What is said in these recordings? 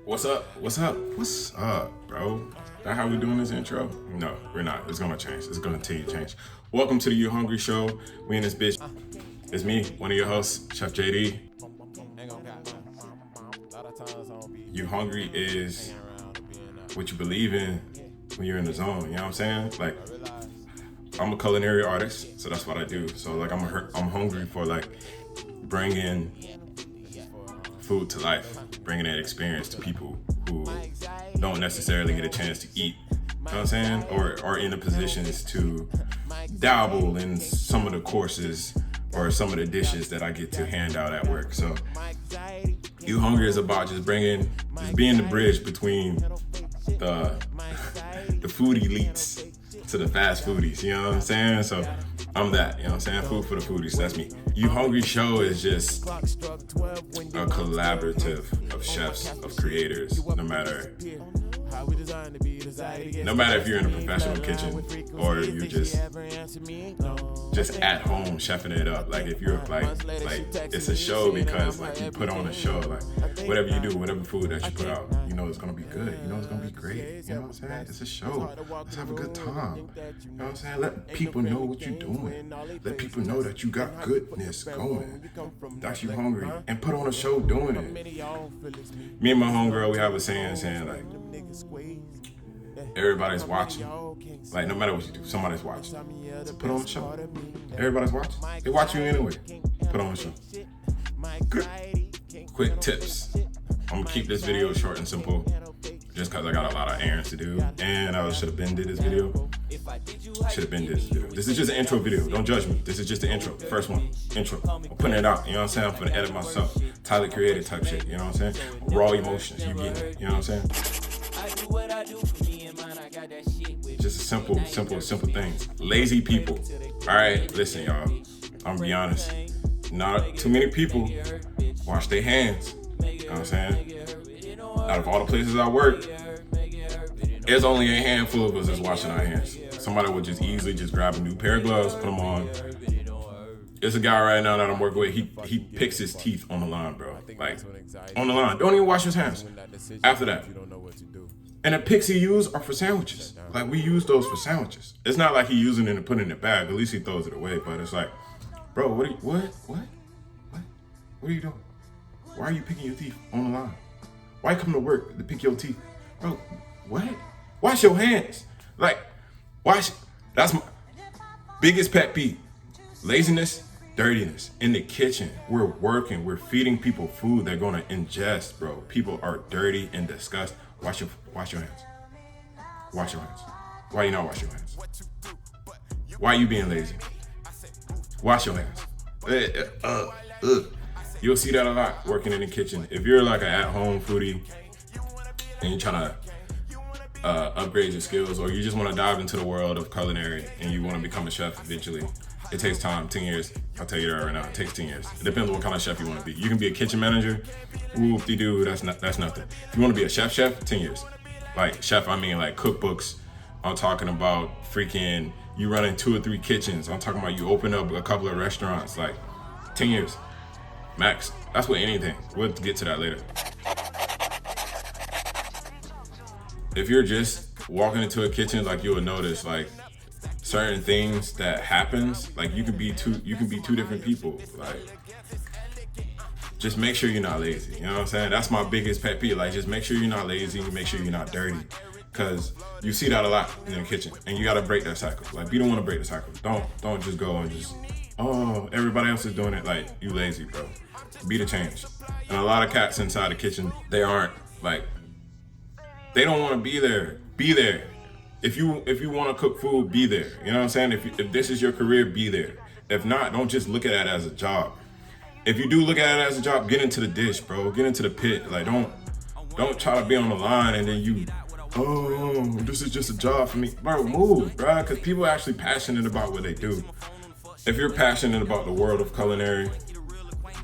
What's up? What's up? What's up, bro? That how we doing this intro? No, we're not. It's gonna change. It's gonna continue to change. Welcome to the You Hungry Show. We in this bitch. It's me, one of your hosts, Chef JD. You hungry is what you believe in when you're in the zone. You know what I'm saying? Like, I'm a culinary artist, so that's what I do. So like, I'm hungry for like bringing food to life, bringing that experience to people who don't necessarily get a chance to eat, you know what I'm saying? Or are in the positions to dabble in some of the courses or some of the dishes that I get to hand out at work. So You Hungry is about just being the bridge between the food elites to the fast foodies, you know what I'm saying? So I'm that, you know what I'm saying? Food for the foodies, that's me. You Hungry Show is just a collaborative of chefs, of creators, no matter if you're in a professional kitchen or you're just at home chefing it up. Like if you're like it's a show because like you put on a show, like whatever you do, whatever food that you put out, you know it's gonna be good, you know it's gonna be great, you know what I'm saying? It's a show. Let's have a good time. You know what I'm saying? Let people know what you're doing. Let people know that you got goodness going. That's You Hungry. And put on a show doing it. Me and my homegirl, we have a saying like everybody's watching. Like no matter what you do, somebody's watching. So put on a show. Everybody's watching. They watch you anyway. Put on a show. Good. Quick tips. I'm gonna keep this video short and simple, just cause I got a lot of errands to do, and I should have been did this video. This is just an intro video. Don't judge me. This is just the intro. The first one. Intro. I'm putting it out. You know what I'm saying? I'm finna edit myself. Tyler created type shit. You know what I'm saying? Raw emotions. You get it. You know what I'm saying? Just simple things. Lazy people. All right, listen, y'all. I'm gonna be honest. Not too many people wash their hands. You know what I'm saying? Out of all the places I work, there's only a handful of us that's washing our hands. Somebody would just easily just grab a new pair of gloves, put them on. There's a guy right now that I'm working with. He picks his teeth on the line, bro. Like on the line. Don't even wash his hands. After that. And the picks he used are for sandwiches. Like we use those for sandwiches. It's not like he using it and putting it in the bag. At least he throws it away. But it's like, bro, what are you doing? Why are you picking your teeth on the line? Why come to work to pick your teeth? Bro, what? Wash your hands. Like, wash. That's my biggest pet peeve. Laziness, dirtiness. In the kitchen, we're working. We're feeding people food they're going to ingest, bro. People are dirty and disgusting. Wash your hands. Wash your hands. Why you not wash your hands? Why are you being lazy? Wash your hands. You'll see that a lot working in the kitchen. If you're like an at-home foodie and you're trying to upgrade your skills, or you just want to dive into the world of culinary and you want to become a chef eventually, it takes time. 10 years. I'll tell you that right now. It takes 10 years. It depends on what kind of chef you want to be. You can be a kitchen manager. Whoop-de-doo. That's nothing. If you want to be a chef, 10 years. Like chef, I mean like cookbooks. I'm talking about freaking you running 2 or 3 kitchens. I'm talking about you open up a couple of restaurants. Like 10 years. Max. That's with anything. We'll get to that later. If you're just walking into a kitchen, like you'll notice like certain things that happens. Like you can be two different people. Like just make sure you're not lazy. You know what I'm saying? That's my biggest pet peeve. Like just make sure you're not lazy. Make sure you're not dirty. Cause you see that a lot in the kitchen, and you gotta break that cycle. Like you don't want to break the cycle. Don't just go and just everybody else is doing it. Like you lazy, bro. Be the change. And a lot of cats inside the kitchen, they aren't like they don't want to be there. Be there. If you want to cook food, be there. You know what I'm saying? If this is your career, be there. If not, don't just look at it as a job. If you do look at it as a job, get into the dish, bro. Get into the pit. Like don't try to be on the line and then this is just a job for me. Bro, move, bro. Because people are actually passionate about what they do. If you're passionate about the world of culinary,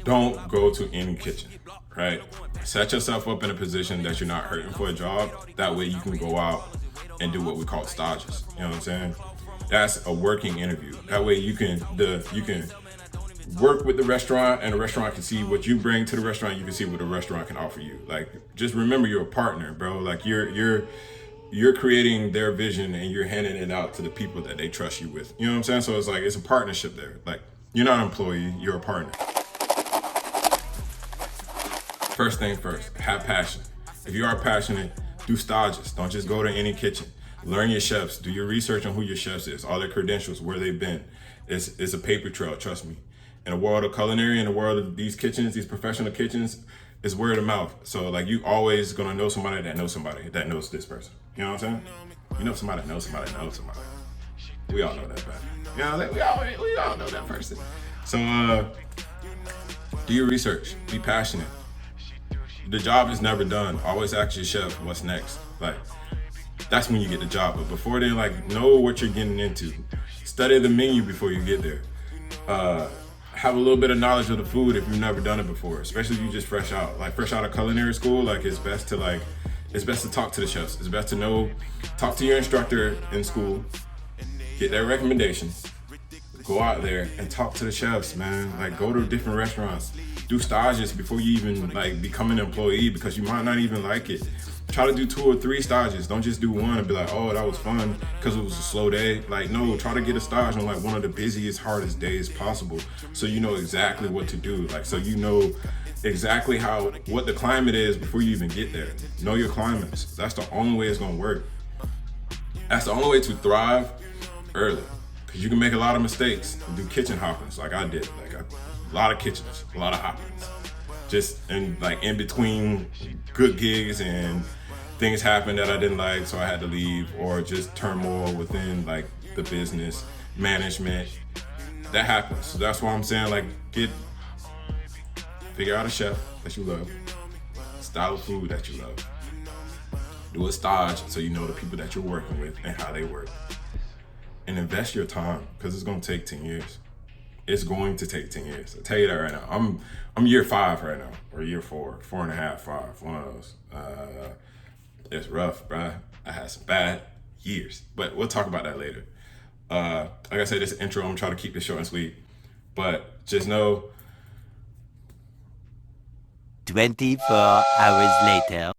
don't go to any kitchen, right? Set yourself up in a position that you're not hurting for a job. That way you can go out and do what we call stages. You know what I'm saying? That's a working interview. That way you can work with the restaurant, and the restaurant can see what you bring to the restaurant. You can see what the restaurant can offer you. Like, just remember, you're a partner, bro. Like, you're creating their vision, and you're handing it out to the people that they trust you with. You know what I'm saying? So it's like, it's a partnership there. Like, you're not an employee, you're a partner. First thing first, have passion. If you are passionate, do stages. Don't just go to any kitchen. Learn your chefs. Do your research on who your chefs is, all their credentials, where they've been. It's a paper trail, trust me. In the world of culinary, in the world of these kitchens, these professional kitchens, it's word of mouth. So like, you always gonna know somebody that knows this person. You know what I'm saying? You know somebody that knows somebody that knows somebody. We all know that, man. You know, like, we all know that person. So do your research. Be passionate. The job is never done. Always ask your chef what's next. Like, that's when you get the job. But before then, like, know what you're getting into. Study the menu before you get there. Have a little bit of knowledge of the food if you've never done it before, especially if you just fresh out of culinary school. Like, it's best to talk to the chefs. It's best to talk to your instructor in school, get their recommendations, go out there and talk to the chefs, man. Like, go to different restaurants, do stages before you even like become an employee, because you might not even like it. Try to do 2 or 3 stages. Don't just do one and be like, oh, that was fun because it was a slow day. Like, no, try to get a stage on like one of the busiest, hardest days possible, so you know exactly what to do. Like, so you know exactly what the climate is before you even get there. Know your climates. That's the only way it's gonna work. That's the only way to thrive early, because you can make a lot of mistakes and do kitchen hoppings like I did. Like, a lot of kitchens, a lot of hoppings. Just in between good gigs, and things happened that I didn't like, so I had to leave, or just turmoil within like the business management. That happens. So that's why I'm saying, like, figure out a chef that you love, style of food that you love, do a stage so you know the people that you're working with and how they work, and invest your time, because it's gonna take 10 years. It's going to take 10 years. I'll tell you that right now. I'm year 5 right now, or year 4, 4.5, 5, one of those. It's rough, bruh. I had some bad years, but we'll talk about that later. Like I said, this intro, I'm gonna try to keep this short and sweet, but just know. 24 hours later.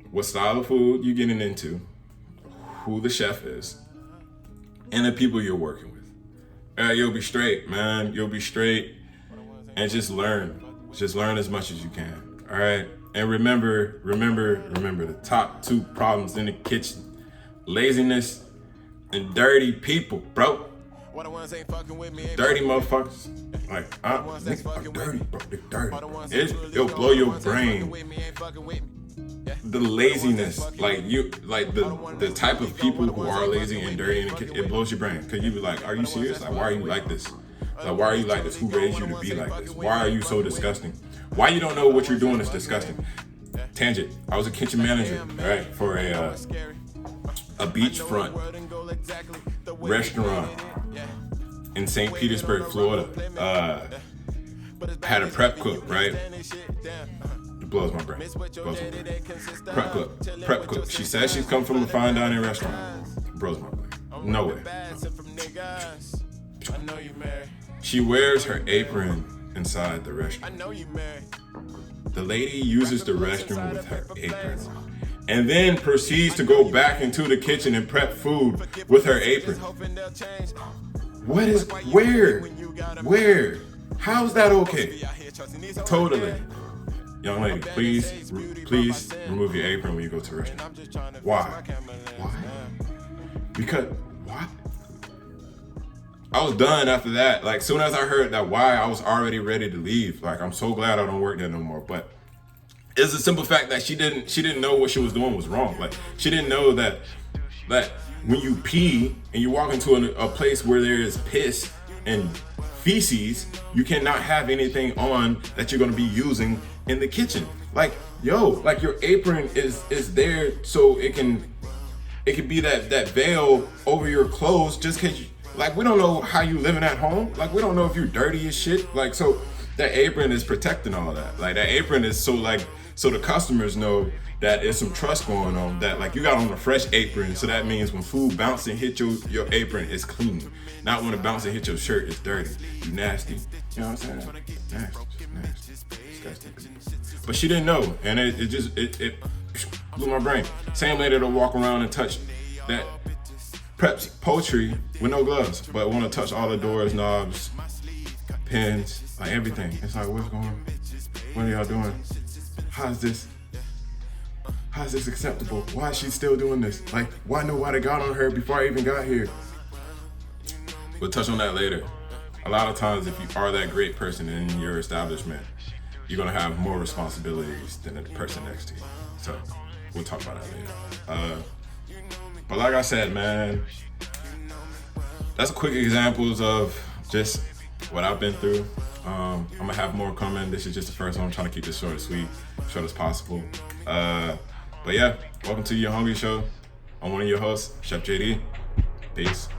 What style of food you're getting into, who the chef is, and the people you're working with. You'll be straight, man. You'll be straight, and just learn. Just learn as much as you can. All right. And remember the top 2 problems in the kitchen: laziness and dirty people, bro. Dirty motherfuckers. Like, niggas are dirty, bro. They're dirty. It'll blow your brain. The laziness, the type of people who are lazy and dirty in the kitchen, it blows your brain, because you be like, are you serious? Like, why are you like this? Like, why are you like this? Who raised you to be like this? Why are you so disgusting? Why you don't know what you're doing is disgusting? Tangent. I was a kitchen manager, right, for a beachfront restaurant in St. Petersburg, Florida. Had a prep cook, right? It blows my brain. Prep cook. She says she's come from a fine dining restaurant. Blows my brain. No way. She wears her apron inside the restaurant. The lady uses the restroom with her apron on, and then proceeds to go back into the kitchen and prep food with her apron. Where? How's that okay? Totally. Young lady, please remove your apron when you go to the restaurant. Why? Because, what? I was done after that. Like, soon as I heard that why, I was already ready to leave. Like, I'm so glad I don't work there no more. But it's a simple fact that she didn't know what she was doing was wrong. Like, she didn't know that when you pee and you walk into a place where there is piss and feces, you cannot have anything on that you're gonna be using in the kitchen. Like, like, your apron is there so it can be that veil over your clothes, just cause like, we don't know how you living at home. Like, we don't know if you're dirty as shit. Like, so that apron is protecting all that. Like that apron is so the customers know that there's some trust going on. That like you got on a fresh apron, so that means when food bounce and hit your apron, it's clean. Not when it bounce and hit your shirt, it's dirty. You nasty. You know what I'm saying? Nasty. Disgusting people. But she didn't know, and it blew my brain. Same lady that'll walk around and touch that preps poultry with no gloves, but want to touch all the doors, knobs, pins, like everything. It's like, what's going on? What are y'all doing? How's this acceptable? Why is she still doing this? Like, why nobody got on her before I even got here? We'll touch on that later. A lot of times, if you are that great person in your establishment, you're gonna have more responsibilities than the person next to you. So, we'll talk about that later. But like I said, man, that's quick examples of just what I've been through. I'm gonna have more coming. This is just the first one. I'm trying to keep this short and sweet, short as possible. But yeah, welcome to Your Hungry Show. I'm one of your hosts, Chef JD. Peace.